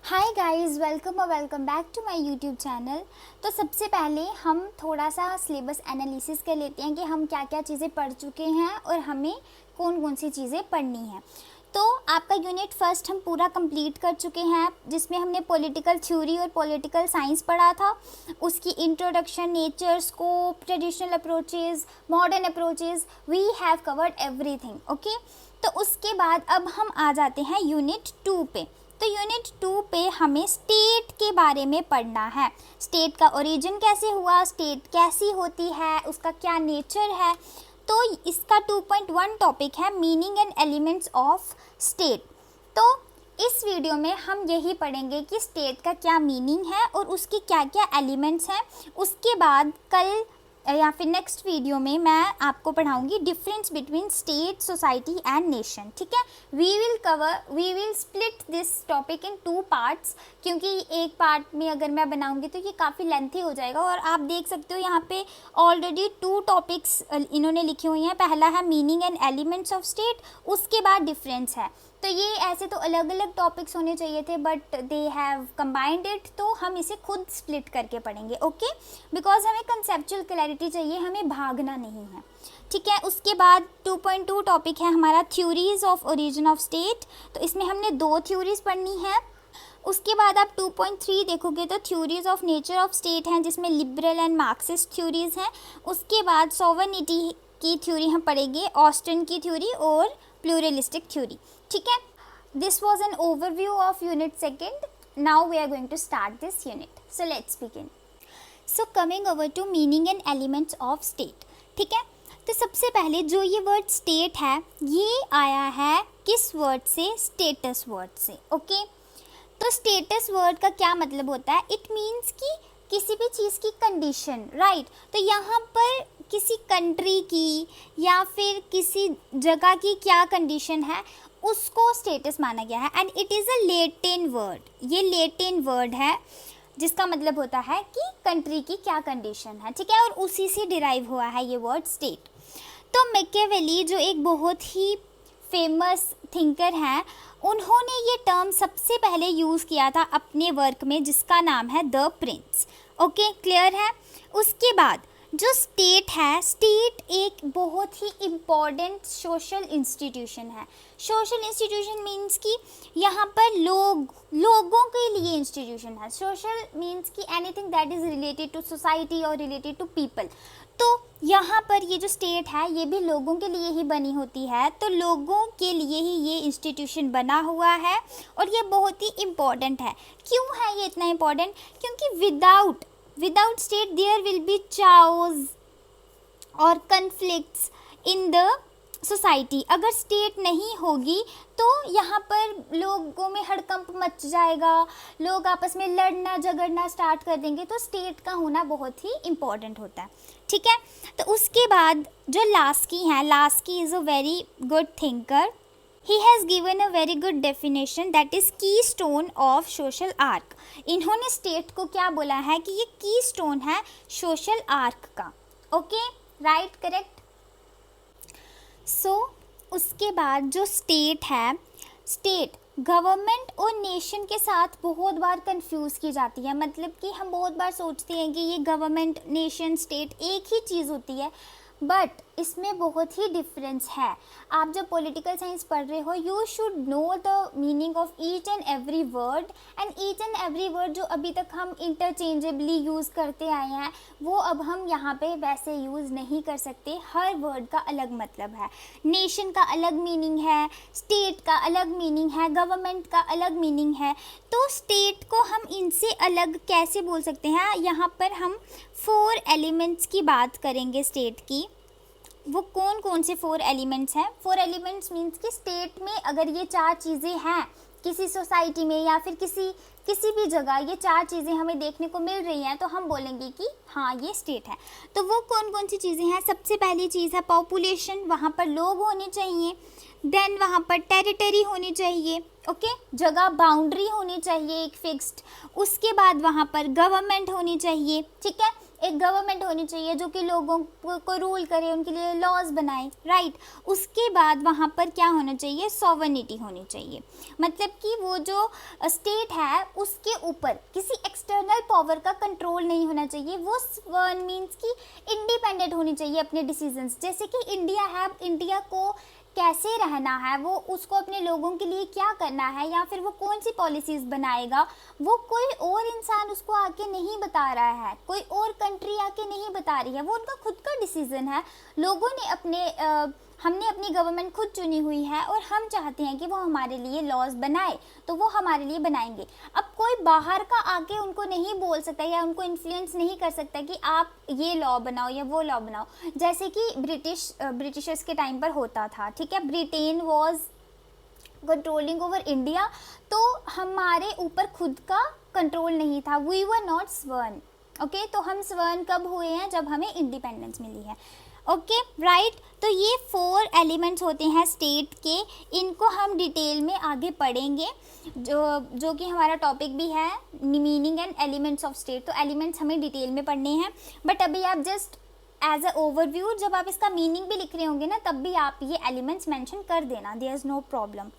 Hi guys, welcome back to my YouTube channel. तो सबसे पहले हम थोड़ा सा सिलेबस एनालिसिस कर लेते हैं कि हम क्या क्या चीज़ें पढ़ चुके हैं और हमें कौन कौन सी चीज़ें पढ़नी हैं। तो आपका यूनिट फर्स्ट हम पूरा कंप्लीट कर चुके हैं, जिसमें हमने पॉलिटिकल थ्योरी और पॉलिटिकल साइंस पढ़ा था। उसकी introduction, nature, scope, traditional approaches, modern approaches, we have covered everything. Okay, तो उसके बाद अब हम आ जाते हैं यूनिट 2 पे। तो यूनिट 2 पे हमें स्टेट के बारे में पढ़ना है। स्टेट का ओरिजिन कैसे हुआ, स्टेट कैसी होती है, उसका क्या नेचर है। तो इसका 2.1 टॉपिक है meaning and elements of state. तो इस वीडियो में हम यही पढ़ेंगे कि स्टेट का क्या मीनिंग है और उसके क्या क्या एलिमेंट्स हैं। उसके बाद कल या फिर नेक्स्ट वीडियो में मैं आपको पढ़ाऊंगी difference between state, society and nation. ठीक है, we will split this topic in 2 parts, क्योंकि एक पार्ट में अगर मैं बनाऊंगी तो ये काफ़ी लेंथी हो जाएगा। और आप देख सकते हो यहाँ पे ऑलरेडी 2 टॉपिक्स इन्होंने लिखे हुए हैं। पहला है meaning and elements of state, उसके बाद डिफरेंस है। तो ये ऐसे तो अलग अलग टॉपिक्स होने चाहिए थे, but they have combined it, तो हम इसे खुद स्प्लिट करके पढ़ेंगे। ओके, बिकॉज हमें कंसेप्चुअल क्लैरिटी चाहिए, हमें भागना नहीं है। ठीक है, उसके बाद 2.2 टॉपिक है हमारा theories of origin of state. तो इसमें हमने 2 थ्योरीज पढ़नी है। उसके बाद आप 2.3 देखोगे तो theories of nature of state हैं, जिसमें लिबरल एंड मार्क्सिस्ट थ्योरीज हैं। उसके बाद सॉवरेनिटी की थ्योरी हम पढ़ेंगे, ऑस्टिन की थ्योरी और प्लूरलिस्टिक थ्योरी। ठीक है, this was an overview of unit 2nd. Now we are going to start this unit, so let's begin. So coming over to meaning and elements of state. ठीक है, तो सबसे पहले जो ये वर्ड स्टेट है, ये आया है किस वर्ड से? स्टेटस वर्ड से। ओके, तो स्टेटस वर्ड का क्या मतलब होता है? इट मीन्स कि किसी भी चीज़ की कंडीशन, राइट। तो यहाँ पर किसी कंट्री की या फिर किसी जगह की क्या कंडीशन है, उसको स्टेटस माना गया है। And it is a Latin word, ये लैटिन वर्ड है जिसका मतलब होता है कि कंट्री की क्या कंडीशन है। ठीक है, और उसी से डिराइव हुआ है ये वर्ड स्टेट। तो मैकियावेली जो एक बहुत ही फेमस थिंकर हैं, उन्होंने ये टर्म सबसे पहले यूज़ किया था अपने वर्क में, जिसका नाम है द प्रिंस। ओके, क्लियर है। उसके बाद जो स्टेट है, स्टेट एक बहुत ही इम्पॉर्टेंट सोशल इंस्टीट्यूशन है। सोशल इंस्टीट्यूशन मीन्स कि यहाँ पर लोगों के लिए इंस्टीट्यूशन है। सोशल मीन्स कि anything that is related to society और रिलेटेड टू पीपल। तो यहाँ पर ये जो स्टेट है, ये भी लोगों के लिए ही बनी होती है। तो लोगों के लिए ही ये इंस्टीट्यूशन बना हुआ है और ये बहुत ही इम्पॉर्टेंट है। क्यों है ये इतना इम्पॉर्टेंट? क्योंकि without state there will be chaos और कन्फ्लिक्ट्स इन द सोसाइटी। अगर स्टेट नहीं होगी तो यहाँ पर लोगों में हड़कंप मच जाएगा, लोग आपस में लड़ना झगड़ना स्टार्ट कर देंगे। तो स्टेट का होना बहुत ही इम्पॉर्टेंट होता है। ठीक है, तो उसके बाद जो लास्की हैं, Laski is a very good thinker. He has given a very good definition, that is keystone of social arc. इन्होंने स्टेट को क्या बोला है कि ये कीस्टोन है सोशल आर्क का। Okay, right, correct. सो उसके बाद जो स्टेट है, स्टेट गवर्नमेंट और नेशन के साथ बहुत बार कंफ्यूज की जाती है। मतलब कि हम बहुत बार सोचते हैं कि ये गवर्नमेंट, नेशन, स्टेट एक ही चीज़ होती है, बट इसमें बहुत ही डिफरेंस है। आप जब पॉलिटिकल साइंस पढ़ रहे हो, you should know the meaning of each and every word. And each and every word जो अभी तक हम इंटरचेंजेबली यूज़ करते आए हैं, वो अब हम यहाँ पे वैसे यूज़ नहीं कर सकते। हर वर्ड का अलग मतलब है। नेशन का अलग मीनिंग है, स्टेट का अलग मीनिंग है, गवर्नमेंट का अलग मीनिंग है। तो स्टेट को हम इनसे अलग कैसे बोल सकते हैं? यहाँ पर हम 4 एलिमेंट्स की बात करेंगे स्टेट की। वो कौन कौन से 4 एलिमेंट्स हैं? 4 एलिमेंट्स मीन्स कि स्टेट में अगर ये 4 चीज़ें हैं, किसी सोसाइटी में या फिर किसी भी जगह ये 4 चीज़ें हमें देखने को मिल रही हैं, तो हम बोलेंगे कि हाँ ये स्टेट है। तो वो कौन कौन सी चीज़ें हैं? सबसे पहली चीज़ है पॉपुलेशन, वहाँ पर लोग होने चाहिए। देन वहाँ पर टेरिटरी होनी चाहिए। ओके जगह बाउंड्री होनी चाहिए एक फिक्स्ड। उसके बाद वहाँ पर गवर्नमेंट होनी चाहिए, ठीक है, एक गवर्नमेंट होनी चाहिए जो कि लोगों को रूल करे, उनके लिए लॉज बनाए, राइट। उसके बाद वहाँ पर क्या होना चाहिए, सॉवरेनिटी होनी चाहिए, मतलब कि वो जो स्टेट है उसके ऊपर किसी एक्सटर्नल पावर का कंट्रोल नहीं होना चाहिए। वो वन मीन्स कि इंडिपेंडेंट होनी चाहिए अपने डिसीजंस। जैसे कि इंडिया है, इंडिया को कैसे रहना है, वो उसको अपने लोगों के लिए क्या करना है, या फिर वो कौन सी पॉलिसीज़ बनाएगा, वो कोई और इंसान उसको आके नहीं बता रहा है, कोई और कंट्री आके नहीं बता रही है, वो उनका खुद का डिसीज़न है। लोगों ने हमने अपनी गवर्नमेंट खुद चुनी हुई है और हम चाहते हैं कि वो हमारे लिए लॉज बनाए, तो वो हमारे लिए बनाएंगे। अब कोई बाहर का आके उनको नहीं बोल सकता या उनको इन्फ्लुएंस नहीं कर सकता कि आप ये लॉ बनाओ या वो लॉ बनाओ, जैसे कि ब्रिटिशर्स के टाइम पर होता था, ठीक है। Britain was controlling over India, तो हमारे ऊपर खुद का कंट्रोल नहीं था, वी वर नॉट स्वर्ण, ओके। तो हम स्वर्ण कब हुए हैं, जब हमें इंडिपेंडेंस मिली है, ओके, राइट। तो ये 4 एलिमेंट्स होते हैं स्टेट के, इनको हम डिटेल में आगे पढ़ेंगे, जो कि हमारा टॉपिक भी है meaning and elements of state. तो एलिमेंट्स हमें डिटेल में पढ़ने हैं, बट अभी आप जस्ट एज अ ओवरव्यू, जब आप इसका मीनिंग भी लिख रहे होंगे ना, तब भी आप ये एलिमेंट्स मेंशन कर देना, देयर इज़ नो प्रॉब्लम।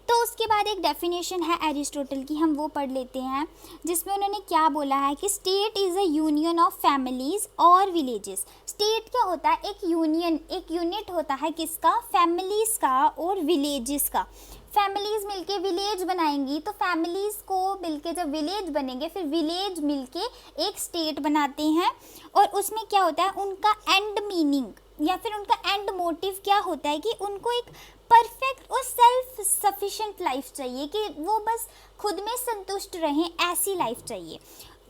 तो उसके बाद एक डेफिनेशन है एरिस्टोटल की, हम वो पढ़ लेते हैं, जिसमें उन्होंने क्या बोला है कि state is a union of families और विलेजेस। स्टेट क्या होता है, एक यूनियन, एक यूनिट होता है किसका, फैमिलीज़ का और विलेजेस का। फैमिलीज़ मिलके विलेज बनाएंगी, तो फैमिलीज़ को मिलके जब विलेज बनेंगे, फिर विलेज मिलके एक स्टेट बनाते हैं। और उसमें क्या होता है, उनका एंड मीनिंग या फिर उनका एंड मोटिव क्या होता है कि उनको एक परफेक्ट और सेल्फ सफिशिएंट लाइफ चाहिए, कि वो बस खुद में संतुष्ट रहें, ऐसी लाइफ चाहिए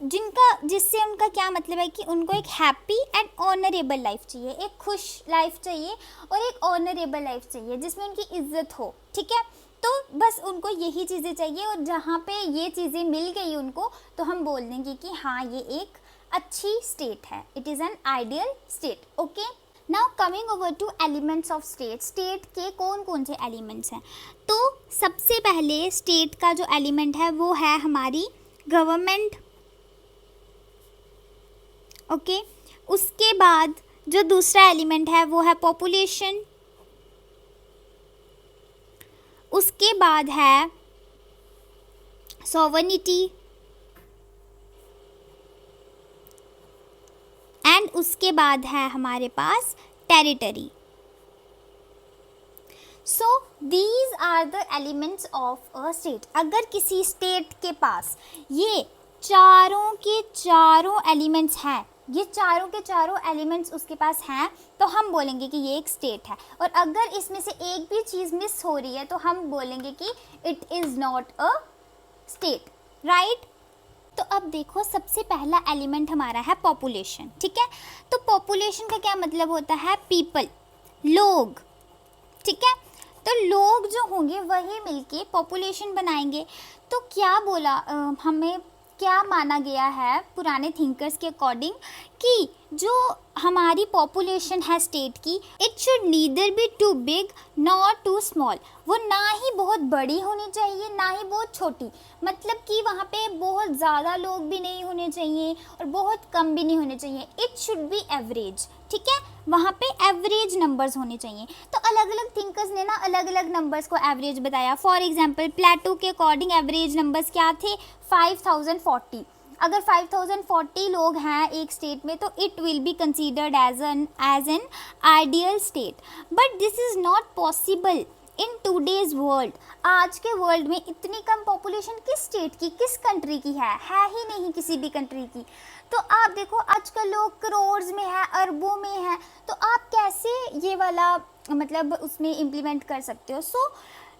जिससे उनका क्या मतलब है कि उनको एक हैप्पी एंड ऑनरेबल लाइफ चाहिए, एक खुश लाइफ चाहिए और एक ऑनरेबल लाइफ चाहिए जिसमें उनकी इज्जत हो, ठीक है। तो बस उनको यही चीज़ें चाहिए, और जहाँ पे ये चीज़ें मिल गई उनको, तो हम बोल देंगे कि हाँ ये एक अच्छी स्टेट है, it is an ideal state, okay. Now coming over two elements of state. State के कौन कौन से एलिमेंट्स हैं, तो सबसे पहले स्टेट का जो एलिमेंट है वो है हमारी गवर्नमेंट, ओके। उसके बाद जो दूसरा एलिमेंट है वो है पॉपुलेशन, उसके बाद है सॉवरेनिटी, एंड उसके बाद है हमारे पास territory. So these are the elements of a state. अगर किसी स्टेट के पास ये चारों के चारों एलिमेंट्स हैं, ये चारों के चारों एलिमेंट्स उसके पास हैं, तो हम बोलेंगे कि ये एक स्टेट है। और अगर इसमें से एक भी चीज़ मिस हो रही है तो हम बोलेंगे कि it is not a state, right. तो अब देखो, सबसे पहला एलिमेंट हमारा है पॉपुलेशन, ठीक है। तो पॉपुलेशन का क्या मतलब होता है, पीपल, लोग, ठीक है। तो लोग जो होंगे वही मिलके पॉपुलेशन बनाएंगे। तो क्या बोला, हमें क्या माना गया है पुराने थिंकर्स के अकॉर्डिंग, कि जो हमारी पॉपुलेशन है स्टेट की, it should neither be too big nor too small. वो ना ही बहुत बड़ी होनी चाहिए ना ही बहुत छोटी, मतलब कि वहाँ पे बहुत ज़्यादा लोग भी नहीं होने चाहिए और बहुत कम भी नहीं होने चाहिए, इट शुड बी एवरेज, ठीक है। वहाँ पे एवरेज नंबर्स होने चाहिए। तो अलग अलग थिंकर्स ने ना अलग अलग नंबर्स को एवरेज बताया। फॉर एग्जांपल प्लेटो के अकॉर्डिंग एवरेज नंबर्स क्या थे, 5040। अगर 5040 लोग हैं एक स्टेट में, तो it will be considered as an ideal state. But this is not possible in today's world. आज के वर्ल्ड में इतनी कम पॉपुलेशन किस स्टेट की, किस कंट्री की है ही नहीं किसी भी कंट्री की। तो आप देखो, आजकल लोग करोड़ में है, अरबों में है, तो आप कैसे ये वाला मतलब उसमें इम्प्लीमेंट कर सकते हो। So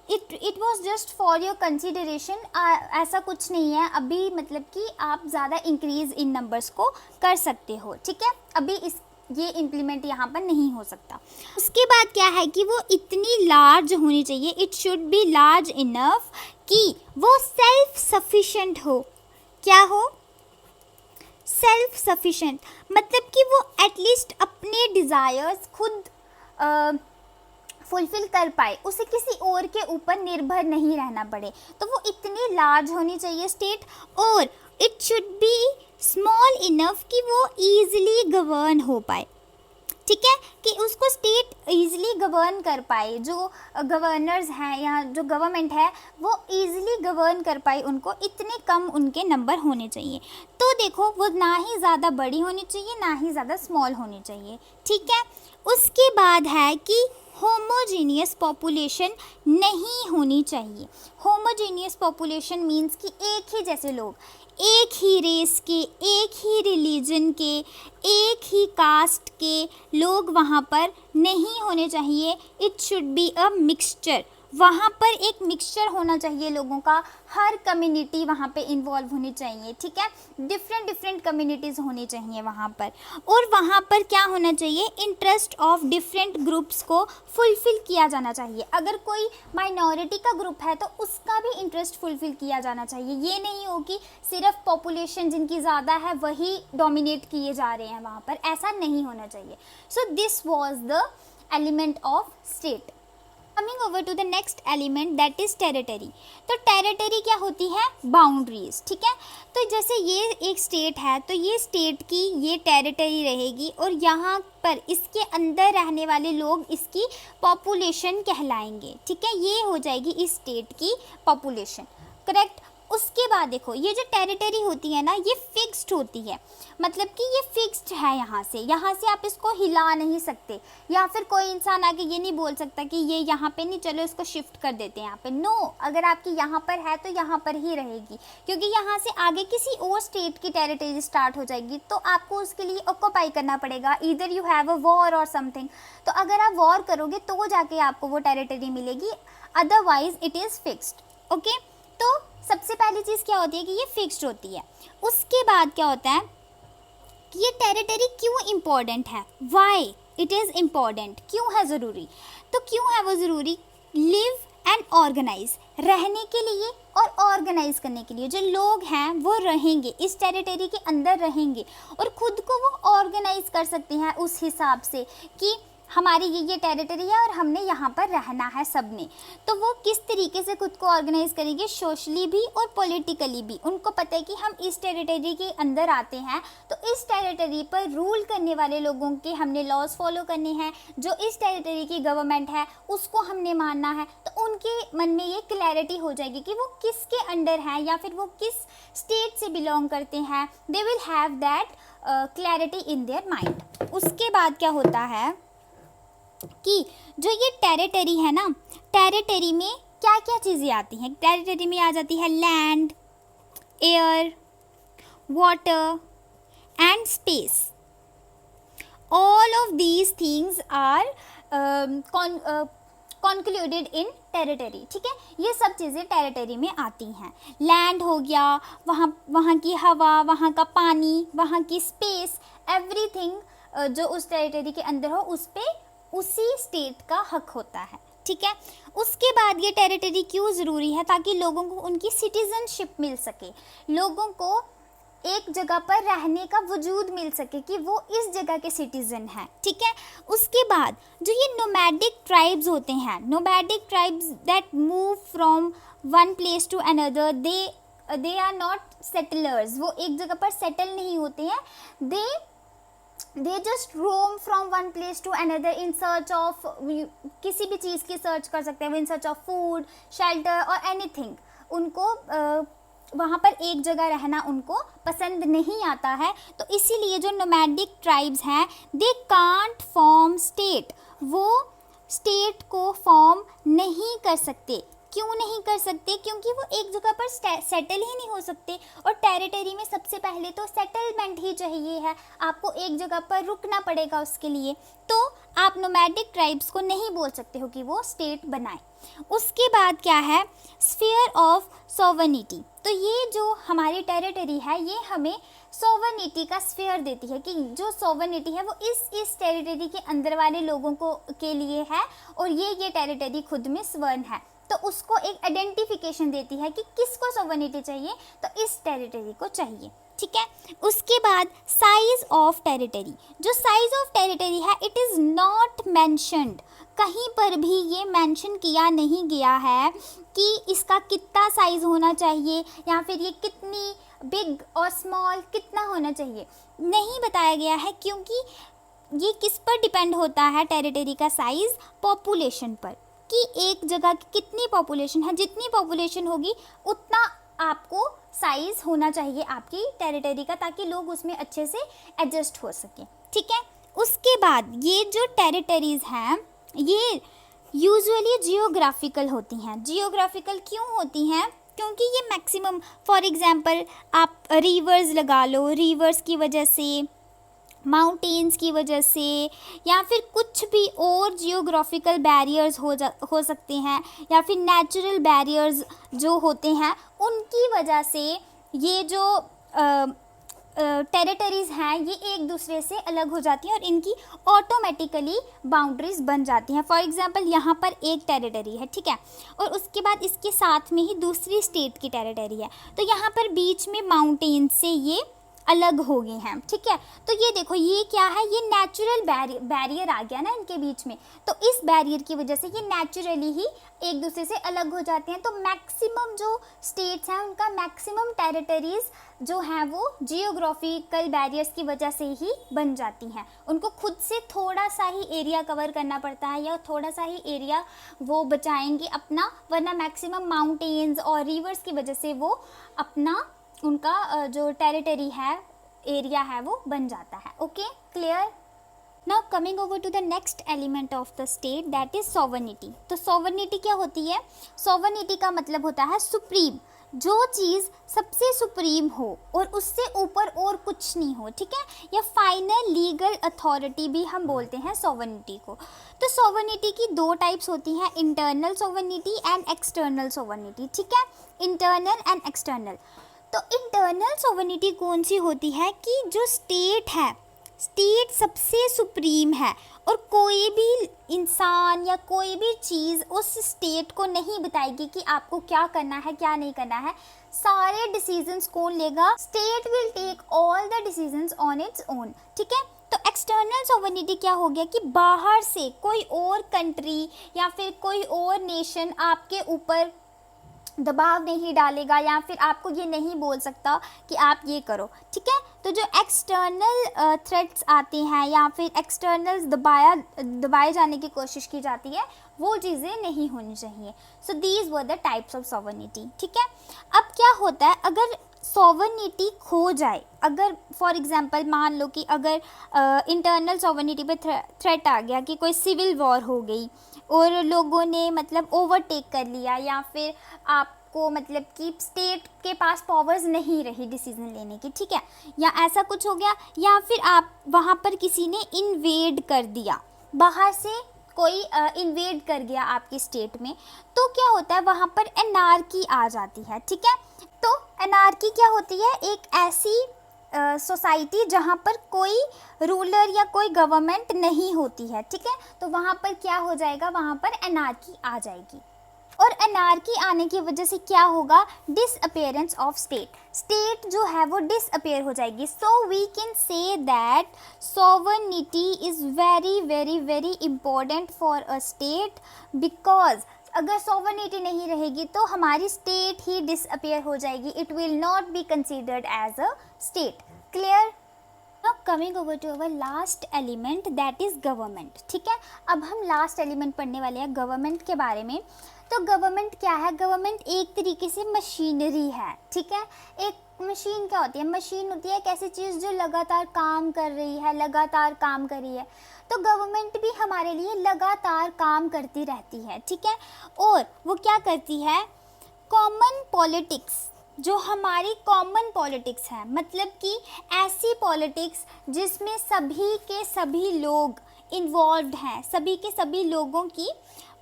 it was just for your consideration. ऐसा कुछ नहीं है अभी, मतलब कि आप ज़्यादा इंक्रीज़ इन नंबर्स को कर सकते हो, ठीक है। अभी ये इम्प्लीमेंट यहाँ पर नहीं हो सकता। उसके बाद क्या है कि वो इतनी लार्ज होनी चाहिए, it should be large enough कि वो सेल्फ सफिशेंट हो। क्या हो, सेल्फ सफिशेंट, मतलब कि वो एटलीस्ट अपने डिज़ायर्स खुद फुलफिल कर पाए, उसे किसी और के ऊपर निर्भर नहीं रहना पड़े, तो वो इतनी लार्ज होनी चाहिए स्टेट, और it should be small enough कि वो ईजिली गवर्न हो पाए, ठीक है, कि उसको स्टेट ईजिली गवर्न कर पाए, जो गवर्नर्स हैं या जो गवर्नमेंट है वो ईजिली गवर्न कर पाए, उनको इतने कम उनके नंबर होने चाहिए। तो देखो वो ना ही ज़्यादा बड़ी होनी चाहिए ना ही ज़्यादा स्मॉल होनी चाहिए, ठीक है। उसके बाद है कि होमोजीनियस पॉपुलेशन नहीं होनी चाहिए। होमोजीनियस पॉपुलेशन मीन्स कि एक ही जैसे लोग, एक ही रेस के, एक ही रिलीजन के, एक ही कास्ट के लोग वहाँ पर नहीं होने चाहिए। It should be a mixture, वहाँ पर एक मिक्सचर होना चाहिए लोगों का, हर कम्युनिटी वहाँ पे इन्वॉल्व होनी चाहिए, ठीक है, डिफरेंट डिफरेंट कम्युनिटीज़ होनी चाहिए वहाँ पर। और वहाँ पर क्या होना चाहिए, इंटरेस्ट ऑफ डिफरेंट ग्रुप्स को फुलफ़िल किया जाना चाहिए। अगर कोई माइनॉरिटी का ग्रुप है तो उसका भी इंटरेस्ट फुलफ़िल किया जाना चाहिए। ये नहीं हो कि सिर्फ पॉपुलेशन जिनकी ज़्यादा है वही डोमिनेट किए जा रहे हैं वहाँ पर, ऐसा नहीं होना चाहिए। So this was the element of state. Coming over to the next element that is territory. तो टेरिटरी क्या होती है, बाउंड्रीज, ठीक है। तो जैसे ये एक स्टेट है तो ये स्टेट की ये टेरिटरी रहेगी और यहाँ पर इसके अंदर रहने वाले लोग इसकी पॉपुलेशन कहलाएंगे, ठीक है, ये हो जाएगी इस स्टेट की पॉपुलेशन, करेक्ट। उसके बाद देखो ये जो टेरिटरी होती है ना ये फिक्स्ड होती है, मतलब कि ये फिक्स्ड है, यहाँ से आप इसको हिला नहीं सकते, या फिर कोई इंसान आके ये नहीं बोल सकता कि ये यहाँ पे नहीं, चलो इसको शिफ्ट कर देते हैं यहाँ पे। नो, अगर आपकी यहाँ पर है तो यहाँ पर ही रहेगी, क्योंकि यहाँ से आगे किसी और स्टेट की टेरिटरी स्टार्ट हो जाएगी तो आपको उसके लिए ऑक्यूपाई करना पड़ेगा, either you have a war और समथिंग। तो अगर आप वॉर करोगे तो जाके आपको वो टेरिटरी मिलेगी, otherwise it is fixed, okay. तो सबसे पहली चीज़ क्या होती है कि ये फिक्स्ड होती है। उसके बाद क्या होता है कि ये टेरिटरी क्यों इम्पोर्टेंट है, वाई इट इज़ इम्पोर्टेंट, क्यों है ज़रूरी। तो क्यों है वो ज़रूरी, लिव एंड ऑर्गेनाइज, रहने के लिए और ऑर्गेनाइज करने के लिए। जो लोग हैं वो रहेंगे इस टेरिटरी के अंदर, रहेंगे और ख़ुद को वो ऑर्गेनाइज कर सकते हैं उस हिसाब से कि हमारी ये टेरिटरी है और हमने यहाँ पर रहना है सब ने। तो वो किस तरीके से खुद को ऑर्गेनाइज करेंगे, सोशली भी और पॉलिटिकली भी। उनको पता है कि हम इस टेरिटरी के अंदर आते हैं तो इस टेरिटरी पर रूल करने वाले लोगों के हमने लॉज फॉलो करने हैं, जो इस टेरिटरी की गवर्नमेंट है उसको हमने मानना है। तो उनके मन में ये क्लैरिटी हो जाएगी कि वो किसके अंडर हैं या फिर वो किस स्टेट से बिलोंग करते हैं। They will have that clarity in their mind. उसके बाद क्या होता है कि जो ये टेरिटरी है ना, टेरिटरी में क्या क्या चीज़ें आती हैं। टेरिटरी में आ जाती है land, air, water and space. All of these things are concluded in territory, ठीक है। ये सब चीज़ें टेरिटरी में आती हैं। लैंड हो गया, वहाँ की हवा, वहाँ का पानी, वहाँ की स्पेस, एवरीथिंग जो उस टेरिटरी के अंदर हो उस पर उसी स्टेट का हक होता है, ठीक है। उसके बाद ये टेरिटरी क्यों ज़रूरी है, ताकि लोगों को उनकी सिटीजनशिप मिल सके, लोगों को एक जगह पर रहने का वजूद मिल सके कि वो इस जगह के सिटीज़न हैं, ठीक है। उसके बाद जो ये नोमैडिक ट्राइब्स होते हैं, nomadic tribes that move from one place to another, they are not settlers, वो एक जगह पर सेटल नहीं होते हैं, they just roam from one place to another in search of, किसी भी चीज़ की सर्च कर सकते हैं, in search of food, shelter और एनीथिंग। उनको वहाँ पर एक जगह रहना उनको पसंद नहीं आता है, तो इसीलिए जो नोमैडिक ट्राइब्स हैं दे कांट फॉर्म स्टेट, वो स्टेट को फॉर्म नहीं कर सकते। क्यों नहीं कर सकते, क्योंकि वो एक जगह पर सेटल ही नहीं हो सकते, और टेरिटरी में सबसे पहले तो सेटलमेंट ही चाहिए है, आपको एक जगह पर रुकना पड़ेगा उसके लिए। तो आप नोमैडिक ट्राइब्स को नहीं बोल सकते हो कि वो स्टेट बनाए। उसके बाद क्या है, स्फीयर ऑफ सॉवर्निटी। तो ये जो हमारी टेरिटरी है ये हमें सॉवर्निटी का स्फीयर देती है कि जो सॉवर्निटी है वो इस टेरिटरी के अंदर वाले लोगों को के लिए है, और ये टेरिटरी खुद में स्वर्ण है, तो उसको एक आइडेंटिफिकेशन देती है कि किसको सॉवर्निटी चाहिए, तो इस टेरिटरी को चाहिए, ठीक है। उसके बाद साइज ऑफ टेरिटरी, जो साइज ऑफ टेरिटरी है इट इज़ नॉट मेंशन्ड, कहीं पर भी ये मेंशन किया नहीं गया है कि इसका कितना साइज़ होना चाहिए या फिर ये कितनी बिग और स्मॉल कितना होना चाहिए, नहीं बताया गया है, क्योंकि ये किस पर डिपेंड होता है टेरिटरी का साइज़, पॉपुलेशन पर, कि एक जगह की कितनी पॉपुलेशन है, जितनी पॉपुलेशन होगी उतना आपको साइज़ होना चाहिए आपकी टेरिटरी का, ताकि लोग उसमें अच्छे से एडजस्ट हो सकें, ठीक है। उसके बाद ये जो टेरिटरीज़ हैं ये यूजुअली जियोग्राफिकल होती हैं। जियोग्राफिकल क्यों होती हैं? क्योंकि ये मैक्सिमम, फॉर एग्जांपल आप रिवर्स लगा लो, रिवर्स की वजह से, माउंटेन्स की वजह से, या फिर कुछ भी और जियोग्राफिकल बैरियर्स हो सकते हैं, या फिर नेचुरल बैरियर्स जो होते हैं उनकी वजह से ये जो टेरिटरीज़ हैं ये एक दूसरे से अलग हो जाती हैं और इनकी ऑटोमेटिकली बाउंड्रीज बन जाती हैं। फॉर एग्जांपल यहाँ पर एक टेरिटरी है, ठीक है, और उसके बाद इसके साथ में ही दूसरी स्टेट की टेरिटरी है, तो यहाँ पर बीच में माउंटेन से ये अलग हो गए हैं, ठीक है। तो ये देखो ये क्या है, ये नेचुरल बैरियर आ गया ना इनके बीच में, तो इस बैरियर की वजह से ये नेचुरली ही एक दूसरे से अलग हो जाते हैं। तो मैक्सिमम जो स्टेट्स हैं उनका मैक्सिमम टेरिटरीज जो हैं वो जियोग्राफिकल बैरियर्स की वजह से ही बन जाती हैं। उनको खुद से थोड़ा सा ही एरिया कवर करना पड़ता है या थोड़ा सा ही एरिया वो बचाएंगे अपना, वरना मैक्सिमम माउंटेन्स और रिवर्स की वजह से वो अपना उनका जो टेरिटरी है, एरिया है, वो बन जाता है। Okay, clear. Now coming over to the next element of the state, that is sovereignty. तो सॉवर्निटी क्या होती है? सॉवर्निटी का मतलब होता है सुप्रीम, जो चीज़ सबसे सुप्रीम हो और उससे ऊपर और कुछ नहीं हो, ठीक है, या फाइनल लीगल अथॉरिटी भी हम बोलते हैं सॉवर्निटी को। तो सॉवर्निटी की दो टाइप्स होती हैं, internal sovereignty and external sovereignty, ठीक है, इंटरनल एंड एक्सटर्नल। तो इंटरनल सॉवर्निटी कौन सी होती है कि जो स्टेट है, स्टेट सबसे सुप्रीम है और कोई भी इंसान या कोई भी चीज़ उस स्टेट को नहीं बताएगी कि आपको क्या करना है क्या नहीं करना है। सारे डिसीजंस कौन लेगा? State will take all the decisions on its own, ठीक है। तो एक्सटर्नल सॉवर्निटी क्या हो गया कि बाहर से कोई और कंट्री या फिर कोई और नेशन आपके ऊपर दबाव नहीं डालेगा या फिर आपको ये नहीं बोल सकता कि आप ये करो, ठीक है। तो जो एक्सटर्नल थ्रेट्स आते हैं या फिर एक्सटर्नल दबाए जाने की कोशिश की जाती है, वो चीज़ें नहीं होनी चाहिए। So these were the types of sovereignty, ठीक है। अब क्या होता है अगर सॉवर्निटी खो जाए, अगर फॉर एग्जांपल मान लो कि अगर इंटरनल सॉवर्निटी पे थ्रेट आ गया कि कोई सिविल वॉर हो गई और लोगों ने मतलब ओवरटेक कर लिया, या फिर आपको मतलब कि स्टेट के पास पावर्स नहीं रही डिसीजन लेने की, ठीक है, या ऐसा कुछ हो गया, या फिर आप वहाँ पर किसी ने इन्वेड कर दिया, बाहर से कोई इन्वेड कर गया आपकी स्टेट में, तो क्या होता है वहाँ पर एनार्की आ जाती है, ठीक है। तो एनार्की क्या होती है? एक ऐसी सोसाइटी जहाँ पर कोई रूलर या कोई गवर्नमेंट नहीं होती है, ठीक है, तो वहाँ पर क्या हो जाएगा? वहाँ पर एनार्की आ जाएगी। और एनार्की आने की वजह से क्या होगा? डिसअपेयरेंस ऑफ स्टेट, स्टेट जो है वो डिसअपेयर हो जाएगी। So we can say that sovereignty is very very very important for a state, because अगर सॉवर्निटी नहीं रहेगी तो हमारी स्टेट ही डिसअपेयर हो जाएगी, it will not be considered as a state. Clear? Now coming over to our last element, that is government, ठीक है। अब हम लास्ट एलिमेंट पढ़ने वाले हैं गवर्नमेंट के बारे में। तो गवर्नमेंट क्या है? गवर्नमेंट एक तरीके से मशीनरी है, ठीक है। एक मशीन क्या होती है? मशीन होती है एक ऐसी चीज़ जो लगातार काम कर रही है, लगातार काम कर रही है। तो गवर्नमेंट भी हमारे लिए लगातार काम करती रहती है, ठीक है। और वो क्या करती है? कॉमन पॉलिटिक्स, जो हमारी कॉमन पॉलिटिक्स है, मतलब कि ऐसी पॉलिटिक्स जिसमें सभी के सभी लोग इन्वॉल्व्ड हैं, सभी के सभी लोगों की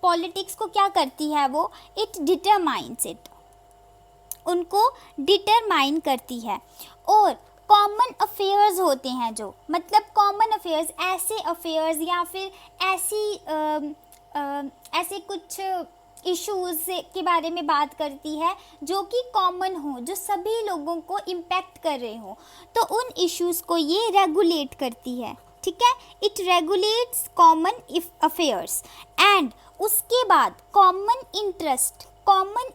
पॉलिटिक्स को क्या करती है वो? इट डिटरमाइंस इट, उनको डिटरमाइन करती है। और कॉमन अफेयर्स होते हैं जो, मतलब कॉमन अफेयर्स ऐसे अफेयर्स या फिर ऐसी ऐसे कुछ इश्यूज के बारे में बात करती है जो कि कॉमन हो, जो सभी लोगों को इम्पैक्ट कर रहे हो, तो उन इश्यूज को ये रेगुलेट करती है, ठीक है। It regulates common affairs and उसके बाद कॉमन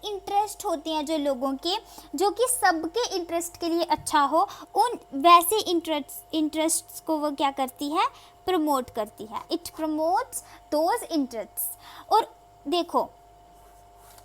इंटरेस्ट होते हैं जो लोगों के, जो कि सबके इंटरेस्ट के लिए अच्छा हो, उन वैसे इंटरेस्ट्स को वो क्या करती है, प्रमोट करती है। It promotes those interests. और देखो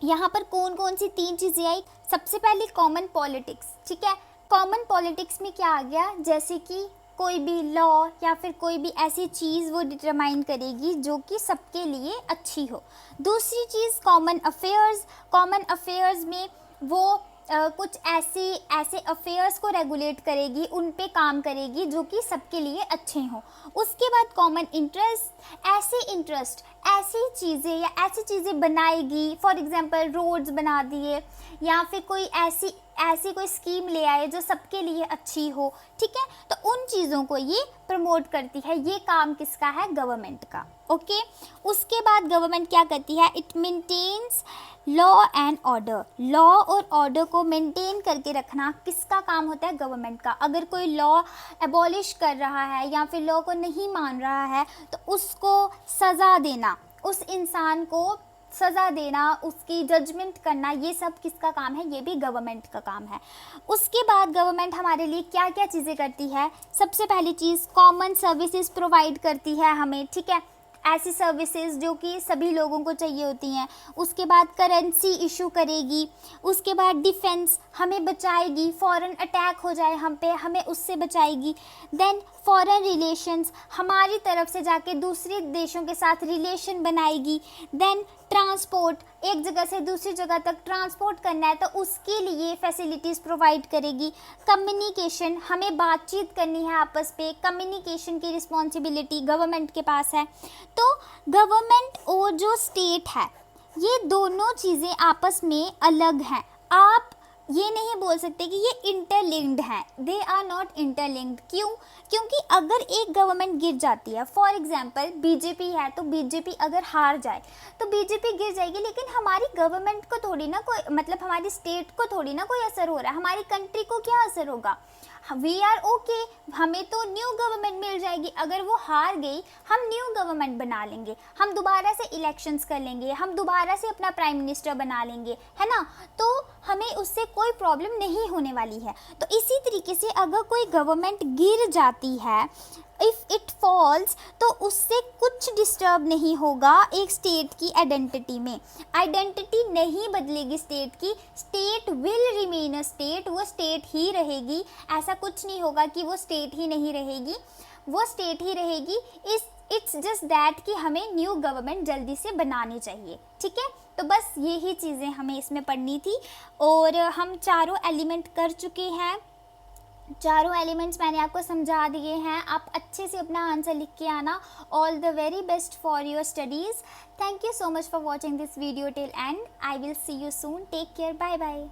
यहाँ पर कौन कौन सी 3 चीज़ें आई। सबसे पहले कॉमन पॉलिटिक्स, ठीक है। कॉमन पॉलिटिक्स में क्या आ गया, जैसे कि कोई भी लॉ या फिर कोई भी ऐसी चीज़ वो डिटरमाइन करेगी जो कि सबके लिए अच्छी हो। दूसरी चीज़ कॉमन अफेयर्स में वो कुछ ऐसे अफेयर्स को रेगुलेट करेगी, उन पे काम करेगी जो कि सबके लिए अच्छे हों। उसके बाद कॉमन इंटरेस्ट ऐसी चीज़ें बनाएगी, फॉर एग्जांपल रोड्स बना दिए या फिर कोई ऐसी कोई स्कीम ले आए जो सबके लिए अच्छी हो, ठीक है। तो उन चीज़ों को ये प्रमोट करती है। ये काम किसका है, गवर्नमेंट का, ओके। उसके बाद गवर्नमेंट क्या करती है, it maintains law and order. Law और ऑर्डर को मेंटेन करके रखना किसका काम होता है, गवर्नमेंट का। अगर कोई लॉ एबॉलिश कर रहा है या फिर लॉ को नहीं मान रहा है तो उसको सज़ा देना, उस इंसान को सज़ा देना, उसकी जजमेंट करना, ये सब किसका काम है, ये भी गवर्नमेंट का काम है। उसके बाद गवर्नमेंट हमारे लिए क्या क्या चीज़ें करती है। सबसे पहली चीज़ कॉमन सर्विसेज प्रोवाइड करती है हमें, ठीक है, ऐसी सर्विसेज जो कि सभी लोगों को चाहिए होती हैं। उसके बाद करेंसी इशू करेगी। उसके बाद डिफेंस, हमें बचाएगी, फॉरेन अटैक हो जाए हम पे, हमें उससे बचाएगी। देन फॉरेन रिलेशंस, हमारी तरफ से जाके दूसरे देशों के साथ रिलेशन बनाएगी। देन ट्रांसपोर्ट, एक जगह से दूसरी जगह तक ट्रांसपोर्ट करना है तो उसके लिए फैसिलिटीज़ प्रोवाइड करेगी। कम्युनिकेशन, हमें बातचीत करनी है आपस पे, कम्युनिकेशन की रिस्पॉन्सिबिलिटी गवर्नमेंट के पास है। तो गवर्नमेंट और जो स्टेट है, ये दोनों चीज़ें आपस में अलग हैं। आप ये नहीं बोल सकते कि ये इंटरलिंक्ड हैं, दे आर नॉट इंटरलिंक्ड। क्यों? क्योंकि अगर एक गवर्नमेंट गिर जाती है, फॉर एग्जांपल बीजेपी है, तो बीजेपी अगर हार जाए तो बीजेपी गिर जाएगी, लेकिन हमारी गवर्नमेंट को थोड़ी ना कोई, मतलब हमारी स्टेट को थोड़ी ना कोई असर हो रहा है, हमारी कंट्री को क्या असर होगा। वी आर ओके, हमें तो न्यू गवर्नमेंट मिल जाएगी। अगर वो हार गई, हम न्यू गवर्नमेंट बना लेंगे, हम दोबारा से इलेक्शंस कर लेंगे, हम दोबारा से अपना प्राइम मिनिस्टर बना लेंगे, है ना। तो हमें उससे कोई प्रॉब्लम नहीं होने वाली है। तो इसी तरीके से अगर कोई गवर्नमेंट गिर जाती है, इफ़ इट फॉल्स, तो उससे कुछ डिस्टर्ब नहीं होगा एक स्टेट की आइडेंटिटी में। आइडेंटिटी नहीं बदलेगी स्टेट की, state will remain a state, वो स्टेट ही रहेगी। ऐसा कुछ नहीं होगा कि वो स्टेट ही नहीं रहेगी, वो स्टेट ही रहेगी। इट्स जस्ट दैट कि हमें न्यू गवर्नमेंट जल्दी से बनानी चाहिए, ठीक है। तो बस यही चीज़ें हमें इसमें पढ़नी थी और हम चारों एलिमेंट कर चुके हैं। चारों एलिमेंट्स मैंने आपको समझा दिए हैं। आप अच्छे से अपना आंसर लिख के आना। All the very best for your studies. Thank you so much for watching this video till end. I will see you soon. Take care, bye bye.